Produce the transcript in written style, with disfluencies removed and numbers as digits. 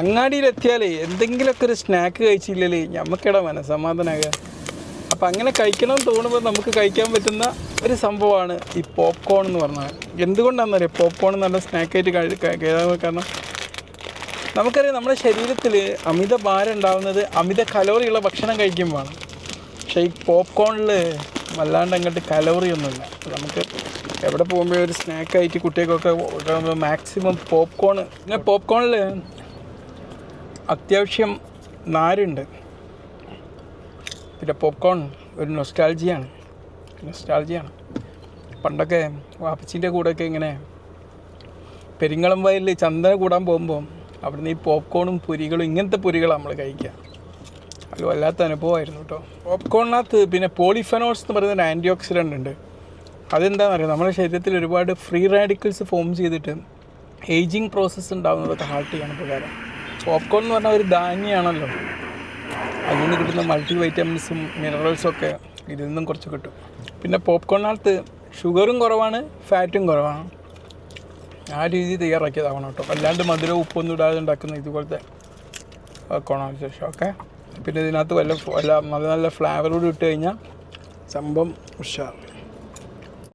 അങ്ങാടിയിലെത്തിയാലേ എന്തെങ്കിലുമൊക്കെ ഒരു സ്നാക്ക് കഴിച്ചില്ലേ നമുക്കിടെ മനസ്സമാധാനമാകുക. അപ്പം അങ്ങനെ കഴിക്കണമെന്ന് തോന്നുമ്പോൾ നമുക്ക് കഴിക്കാൻ പറ്റുന്ന ഒരു സംഭവമാണ് ഈ പോപ്കോൺ എന്ന് പറഞ്ഞാൽ. എന്തുകൊണ്ടാണെന്നറിയാം പോപ്കോൺ നല്ല സ്നാക്കായിട്ട് കഴിക്കാൻ? കാരണം നമുക്കറിയാം നമ്മുടെ ശരീരത്തിൽ അമിത ഭാരം ഉണ്ടാകുന്നത് അമിത കലോറിയുള്ള ഭക്ഷണം കഴിക്കുമ്പോഴാണ്. പക്ഷേ ഈ പോപ്കോണിൽ വല്ലാണ്ട് അങ്ങോട്ട് കലോറി ഒന്നുമില്ല. നമുക്ക് എവിടെ പോകുമ്പോൾ ഒരു സ്നാക്കായിട്ട് കുട്ടികൾക്കൊക്കെ മാക്സിമം പോപ്കോൺ. പിന്നെ പോപ്കോണിൽ അത്യാവശ്യം നാരുണ്ട്. പിന്നെ പോപ്കോൺ ഒരു നൊസ്റ്റാൾജിയാണ്. പണ്ടൊക്കെ വാപ്പച്ചീൻ്റെ കൂടെയൊക്കെ ഇങ്ങനെ പെരിങ്ങളം വയലിൽ ചന്ദന കൂടാൻ പോകുമ്പോൾ അവിടുന്ന് ഈ പോപ്കോണും പൊരികളും ഇങ്ങനത്തെ പൊരികളാണ് നമ്മൾ കഴിക്കുക. അത് വല്ലാത്ത അനുഭവമായിരുന്നു കേട്ടോ. പോപ്കോണിനകത്ത് പിന്നെ പോളിഫെനോൾസ് എന്ന് പറയുന്ന ഒരു ആൻറ്റി ഓക്സിഡൻ്റ് ഉണ്ട്. അതെന്താണെന്ന് അറിയാം, നമ്മുടെ ശരീരത്തിൽ ഒരുപാട് ഫ്രീ റാഡിക്കൽസ് ഫോം ചെയ്തിട്ട് ഏജിങ് പ്രോസസ്സ് ഉണ്ടാകുന്നതൊക്കെ ഹാർട്ട് ചെയ്യാണ് ഉപകാരം. പോപ്കോൺ എന്ന് പറഞ്ഞാൽ ഒരു ധാന്യമാണല്ലോ, അതിൽ നിന്ന് കിട്ടുന്ന മൾട്ടി വൈറ്റമിൻസും മിനറൽസും ഒക്കെ ഇതിൽ നിന്നും കുറച്ച് കിട്ടും. പിന്നെ പോപ്കോണിനകത്ത് ഷുഗറും കുറവാണ്, ഫാറ്റും കുറവാണ്. ആ രീതി തയ്യാറാക്കിയതാവണം കേട്ടോ. അല്ലാണ്ട് മധുരവും ഉപ്പൊന്നും ഇടാതെ ഉണ്ടാക്കുന്ന ഇതുപോലത്തെ പോപ്കോണാണ് ശേഷം. ഓക്കെ, പിന്നെ ഇതിനകത്ത് നല്ല ഫ്ലേവറോട് ഇട്ട് കഴിഞ്ഞാൽ സംഭവം ഉഷാർ.